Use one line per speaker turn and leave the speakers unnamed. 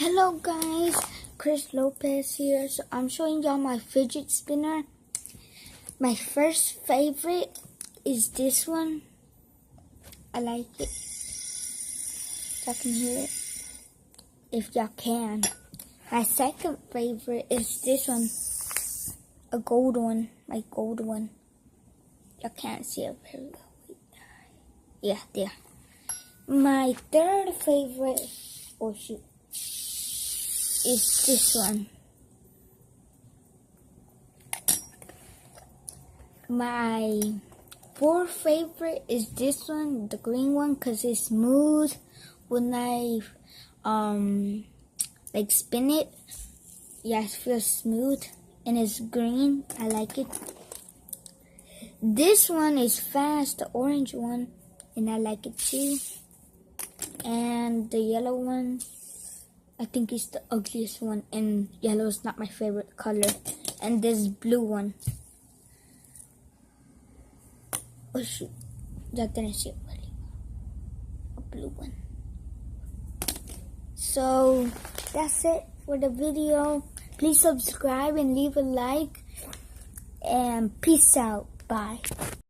Hello guys, Chris Lopez here. So I'm showing y'all my fidget spinner. My first favorite is this one. I like it. Y'all can hear it. If y'all can. My second favorite is this one. A gold one. My gold one. Y'all can't see it very well. Yeah, there. My third favorite, oh shoot, is this one. My fourth favorite is this one, the green one, because it's smooth when I like spin it. Yeah, it feels smooth and it's green. I like it. This one is fast, the orange one, and I like it too. And the yellow one, I think it's the ugliest one, and yellow is not my favorite color. And this blue one. Oh shoot, that didn't see it really. A blue one. So that's it for the video. Please subscribe and leave a like. And peace out. Bye.